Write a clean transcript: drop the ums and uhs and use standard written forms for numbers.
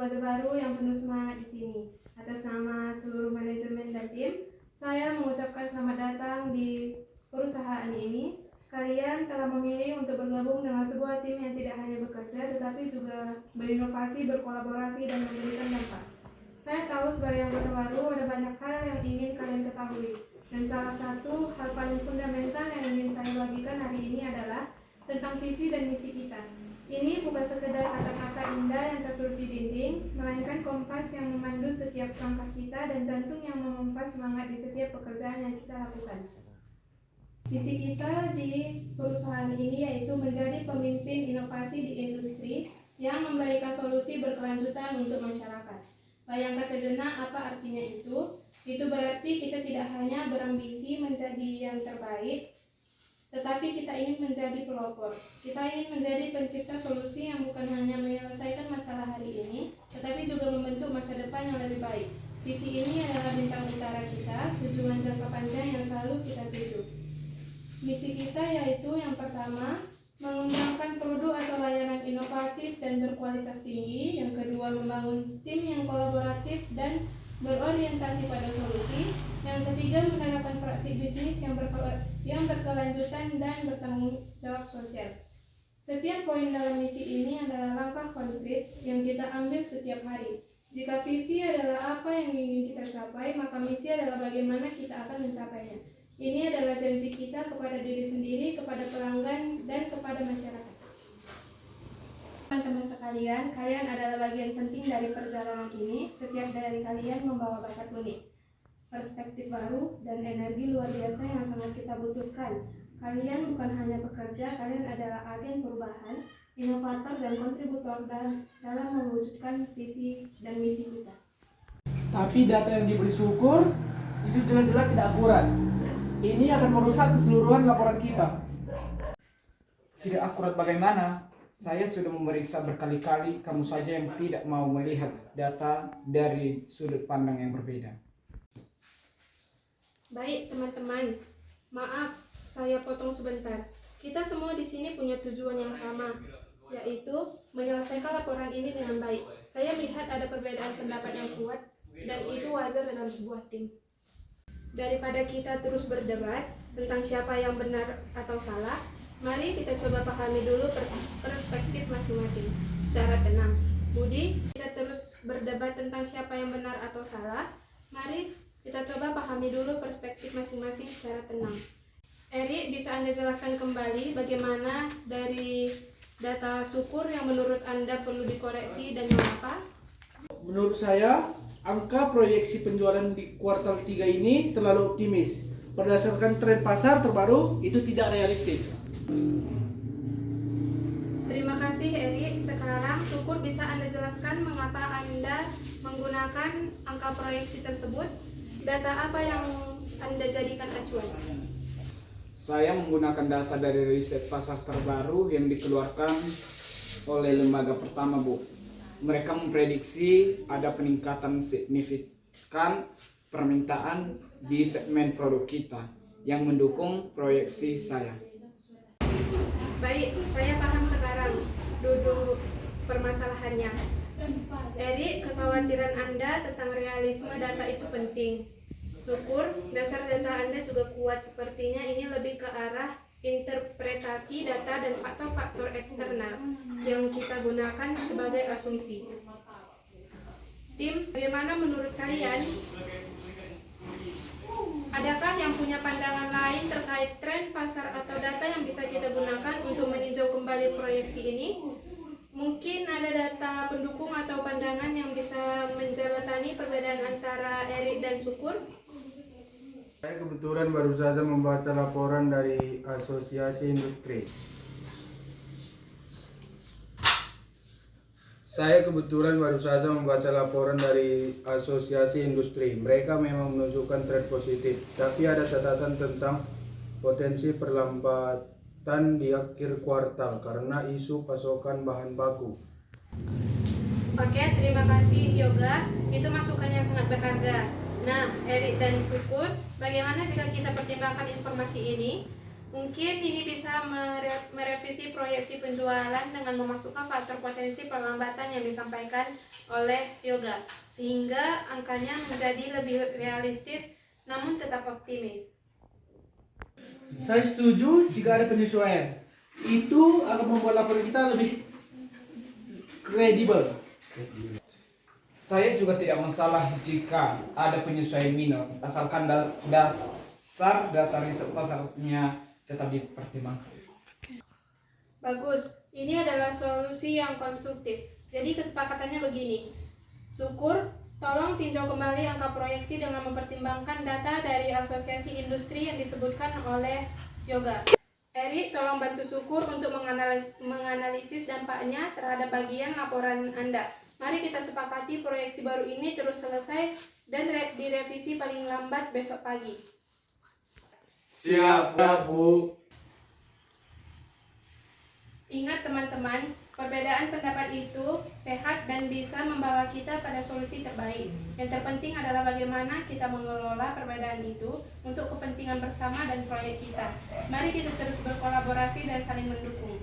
wajah baru yang penuh semangat di sini. Atas nama seluruh manajemen dan tim, saya mengucapkan selamat datang di perusahaan ini. Kalian telah memilih untuk bergabung dengan sebuah tim yang tidak hanya bekerja, tetapi juga berinovasi, berkolaborasi, dan memberikan dampak. Saya tahu sebagai anggota baru ada banyak hal yang ingin kalian ketahui. Dan salah satu hal paling fundamental yang ingin saya bagikan hari ini adalah tentang visi dan misi kita. Ini bukan sekedar kata-kata indah yang tertulis di dinding, melainkan kompas yang memandu setiap langkah kita dan jantung yang memompa semangat di setiap pekerjaan yang kita lakukan. Visi kita di perusahaan ini yaitu menjadi pemimpin inovasi di industri yang memberikan solusi berkelanjutan untuk masyarakat. Bayangkan sejenak apa artinya itu. Itu berarti kita tidak hanya berambisi menjadi yang terbaik, tetapi kita ingin menjadi pelopor. Kita ingin menjadi pencipta solusi yang bukan hanya menyelesaikan masalah hari ini, tetapi juga membentuk masa depan yang lebih baik. Visi ini adalah bintang utara kita, tujuan jangka panjang yang selalu kita tuju. Misi kita yaitu yang pertama, mengembangkan produk atau layanan inovatif dan berkualitas tinggi. Yang kedua, membangun tim yang kolaboratif dan berorientasi pada solusi. Yang ketiga, menerapkan praktik bisnis yang berkelanjutan dan bertanggung jawab sosial. Setiap poin dalam misi ini adalah langkah konkret yang kita ambil setiap hari. Jika visi adalah apa yang ingin kita capai, maka misi adalah bagaimana kita akan mencapainya. Ini adalah janji kita kepada diri sendiri, kepada pelanggan, dan kepada masyarakat. Teman-teman sekalian, kalian adalah bagian penting dari perjalanan ini. Setiap dari kalian membawa bakat unik, perspektif baru, dan energi luar biasa yang sangat kita butuhkan. Kalian bukan hanya pekerja, kalian adalah agen perubahan, inovator, dan kontributor dalam mewujudkan visi dan misi kita. Tapi data yang diberi Syukur itu jelas-jelas tidak akurat. Ini akan merusak keseluruhan laporan kita. Tidak akurat bagaimana? Saya sudah memeriksa berkali-kali, kamu saja yang tidak mau melihat data dari sudut pandang yang berbeda. Baik teman-teman, maaf saya potong sebentar. Kita semua di sini punya tujuan yang sama, yaitu menyelesaikan laporan ini dengan baik. Saya melihat ada perbedaan pendapat yang kuat, dan itu wajar dalam sebuah tim. Daripada kita terus berdebat tentang siapa yang benar atau salah, mari kita coba pahami dulu perspektif masing-masing secara tenang. Budi, kita terus berdebat tentang siapa yang benar atau salah. Mari kita coba pahami dulu perspektif masing-masing secara tenang. Eri, bisa Anda jelaskan kembali bagaimana dari data Syukur yang menurut Anda perlu dikoreksi dan mengapa? Menurut saya, angka proyeksi penjualan di kuartal 3 ini terlalu optimis. Berdasarkan tren pasar terbaru, itu tidak realistis. Terima kasih Eri. Sekarang Syukur, bisa Anda jelaskan mengapa Anda menggunakan angka proyeksi tersebut? Data apa yang Anda jadikan acuan? Saya menggunakan data dari riset pasar terbaru yang dikeluarkan oleh lembaga pertama, Bu. Mereka memprediksi ada peningkatan signifikan permintaan di segmen produk kita yang mendukung proyeksi saya. Baik, saya paham sekarang duduk permasalahannya. Eri, kekhawatiran Anda tentang realisme data itu penting. Syukur, dasar data Anda juga kuat. Sepertinya ini lebih ke arah interpretasi data dan faktor-faktor eksternal yang kita gunakan sebagai asumsi. Tim, bagaimana menurut kalian? Adakah yang punya pandangan lain terkait tren pasar atau data yang bisa kita gunakan untuk meninjau kembali proyeksi ini? Mungkin ada data pendukung atau pandangan yang bisa menjembatani perbedaan antara Eri dan Syukur? Saya kebetulan baru saja membaca laporan dari Asosiasi Industri. Mereka memang menunjukkan tren positif, tapi ada catatan tentang potensi perlambatan di akhir kuartal karena isu pasokan bahan baku. Oke, terima kasih Yoga. Itu masukan yang sangat berharga. Nah, Eri dan Syukur, bagaimana jika kita pertimbangkan informasi ini? Mungkin ini bisa merevisi proyeksi penjualan dengan memasukkan faktor potensi perlambatan yang disampaikan oleh Yoga, sehingga angkanya menjadi lebih realistis namun tetap optimis. Saya setuju jika ada penyesuaian. Itu akan membuat laporan kita lebih kredibel. Saya juga tidak masalah jika ada penyesuaian minor, asalkan dasar data riset pasarnya tetap dipertimbangkan. Bagus, ini adalah solusi yang konstruktif. Jadi kesepakatannya begini. Syukur, tolong tinjau kembali angka proyeksi dengan mempertimbangkan data dari asosiasi industri yang disebutkan oleh Yoga. Erik, tolong bantu Syukur untuk menganalisis dampaknya terhadap bagian laporan Anda. Mari kita sepakati proyeksi baru ini terus selesai dan direvisi paling lambat besok pagi. Siap, Bu. Ingat teman-teman, perbedaan pendapat itu sehat dan bisa membawa kita pada solusi terbaik. Yang terpenting adalah bagaimana kita mengelola perbedaan itu untuk kepentingan bersama dan proyek kita. Mari kita terus berkolaborasi dan saling mendukung.